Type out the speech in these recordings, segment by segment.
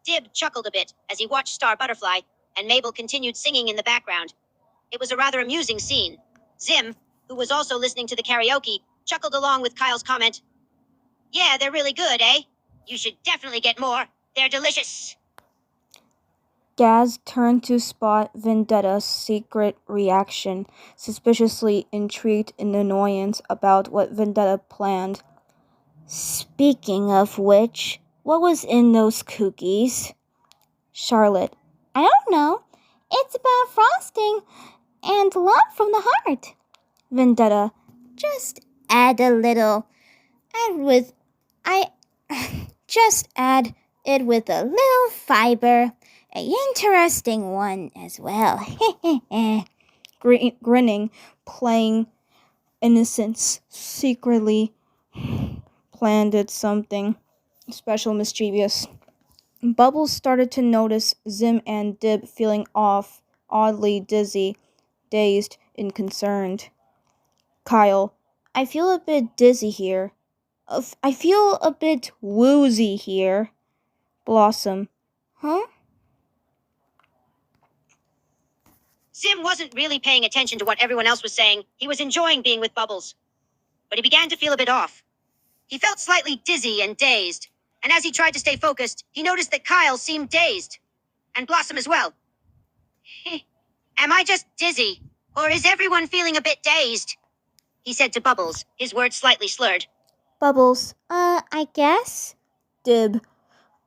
Dib chuckled a bit as he watched Star Butterfly, and Mabel continued singing in the background. It was a rather amusing scene. Zim, who was also listening to the karaoke, chuckled along with Kyle's comment. Yeah, they're really good, eh? You should definitely get more. They're delicious. Gaz turned to spot Vendetta's secret reaction, suspiciously intrigued and annoyance about what Vendetta planned. Speaking of which, what was in those cookies? Charlotte. I don't know. It's about frosting and love from the heart. Vendetta. Just add a little. Just add it with a little fiber. An interesting one as well. Grinning, playing innocence, secretly planned something special, mischievous. Bubbles started to notice Zim and Dib feeling off, oddly dizzy, dazed, and concerned. Kyle, I feel a bit dizzy here. I feel a bit woozy here. Blossom, huh? Zim wasn't really paying attention to what everyone else was saying. He was enjoying being with Bubbles. But he began to feel a bit off. He felt slightly dizzy and dazed. And as he tried to stay focused, he noticed that Kyle seemed dazed. And Blossom as well. Am I just dizzy? Or is everyone feeling a bit dazed? He said to Bubbles, his words slightly slurred. Bubbles, I guess? Dib,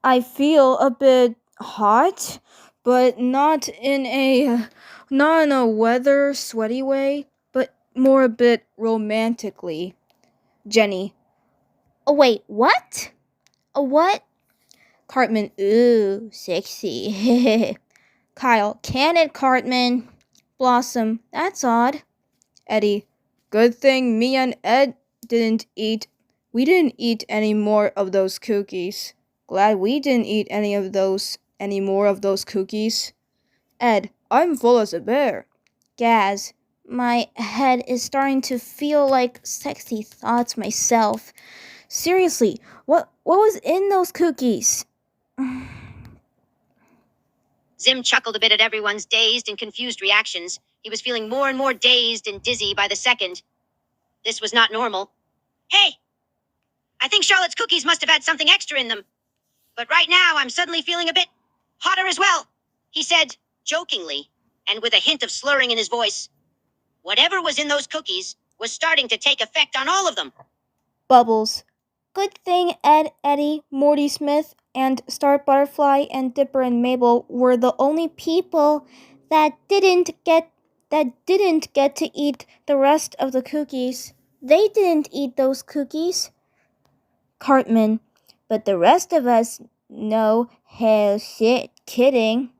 I feel a bit hot, but not in a weather sweaty way, but more a bit romantically. Jenny. Oh wait, what? A what? Cartman, ooh, sexy. Kyle, can it, Cartman? Blossom, that's odd. Eddie, good thing me and Ed didn't eat any more of those cookies. Glad we didn't eat any more of those cookies. Ed, I'm full as a bear. Gaz, my head is starting to feel like sexy thoughts myself. Seriously, what was in those cookies? Zim chuckled a bit at everyone's dazed and confused reactions. He was feeling more and more dazed and dizzy by the second. This was not normal. Hey! I think Charlotte's cookies must have had something extra in them. But right now, I'm suddenly feeling a bit hotter as well, he said, jokingly, and with a hint of slurring in his voice. Whatever was in those cookies was starting to take effect on all of them. Bubbles. Good thing Ed, Eddie, Morty Smith, and Star Butterfly and Dipper and Mabel were the only people that didn't get to eat the rest of the cookies. They didn't eat those cookies. Cartman, but the rest of us, no, hell shit, kidding.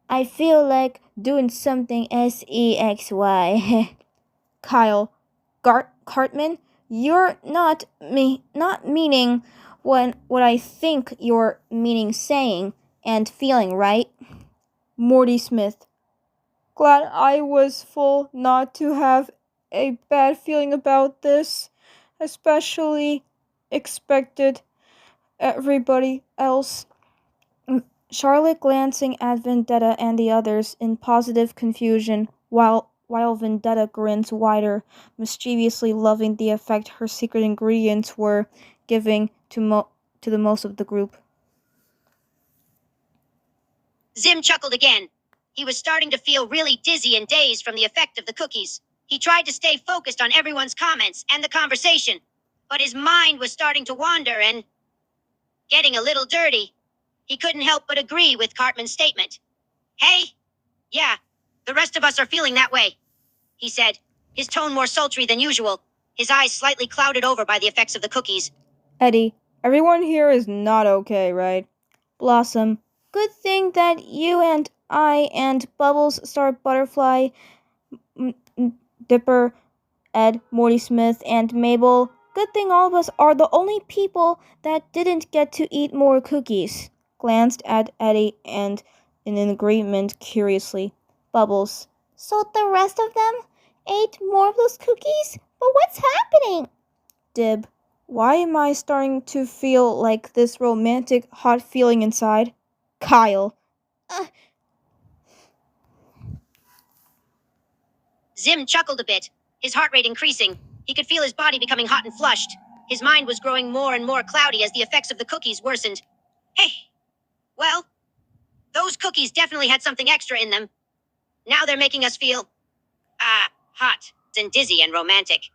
I feel like doing something sexy. Kyle, Cartman, you're not meaning what I think you're meaning saying and feeling, right? Morty Smith, glad I was full not to have a bad feeling about this, especially expected everybody else. Charlotte glancing at Vendetta and the others in positive confusion, while Vendetta grins wider, mischievously loving the effect her secret ingredients were giving to the most of the group. Zim chuckled again. He was starting to feel really dizzy and dazed from the effect of the cookies. He tried to stay focused on everyone's comments and the conversation, but his mind was starting to wander and getting a little dirty. He couldn't help but agree with Cartman's statement. Hey, yeah, the rest of us are feeling that way, he said, his tone more sultry than usual, his eyes slightly clouded over by the effects of the cookies. Eddie, everyone here is not okay, right? Blossom, good thing that you and I and Bubbles, Star Butterfly, Dipper, Ed, Morty Smith, and Mabel, good thing all of us are the only people that didn't get to eat more cookies. Glanced at Eddie and in agreement curiously. Bubbles, so the rest of them ate more of those cookies? But what's happening? Dib, why am I starting to feel like this romantic hot feeling inside? Kyle. Zim chuckled a bit, his heart rate increasing. He could feel his body becoming hot and flushed. His mind was growing more and more cloudy as the effects of the cookies worsened. Hey, well, those cookies definitely had something extra in them. Now they're making us feel, hot and dizzy and romantic,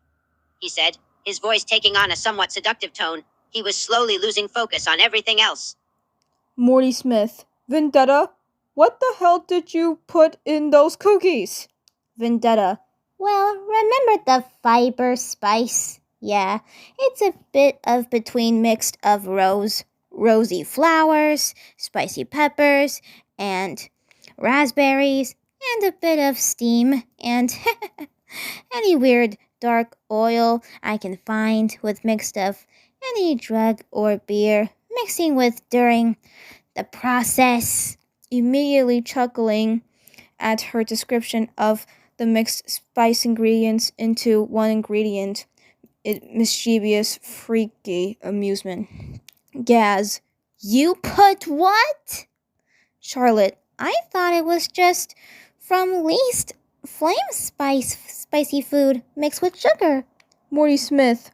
he said, his voice taking on a somewhat seductive tone. He was slowly losing focus on everything else. Morty Smith. Vendetta, what the hell did you put in those cookies? Vendetta. Well, remember the fiber spice? Yeah, it's a bit of between mixed of rosy flowers, spicy peppers, and raspberries, and a bit of steam, and any weird dark oil I can find with mixed of any drug or beer, mixing with during the process. Immediately chuckling at her description of the mixed spice ingredients into one ingredient, mischievous, freaky amusement. Gaz, you put what? Charlotte, I thought it was just from least flame spicy food mixed with sugar. Morty Smith,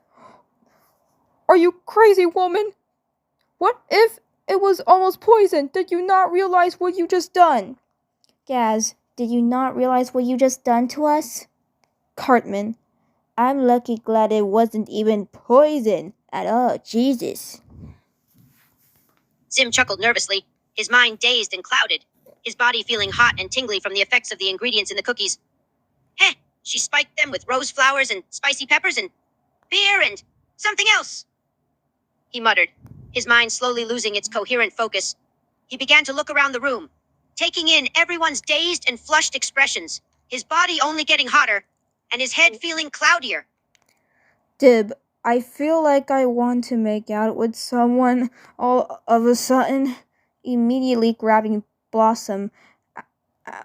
are you crazy, woman? What if it was almost poison? Did you not realize what you just done? Gaz, did you not realize what you just done to us? Cartman, I'm lucky glad it wasn't even poison at all, Jesus. Zim chuckled nervously, his mind dazed and clouded, his body feeling hot and tingly from the effects of the ingredients in the cookies. Heh, she spiked them with rose flowers and spicy peppers and beer and something else, he muttered, his mind slowly losing its coherent focus. He began to look around the room, taking in everyone's dazed and flushed expressions, his body only getting hotter, and his head feeling cloudier. Dib, I feel like I want to make out with someone all of a sudden, immediately grabbing Blossom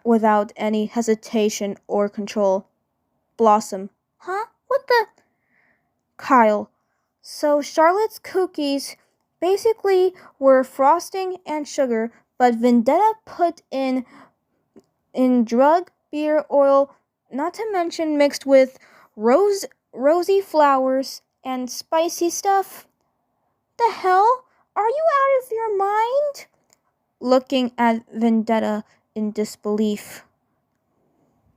without any hesitation or control. Blossom, huh? What the? Kyle, so Charlotte's cookies basically were frosting and sugar, but Vendetta put in drug, beer, oil, not to mention mixed with rosy flowers and spicy stuff. The hell? Are you out of your mind? Looking at Vendetta in disbelief.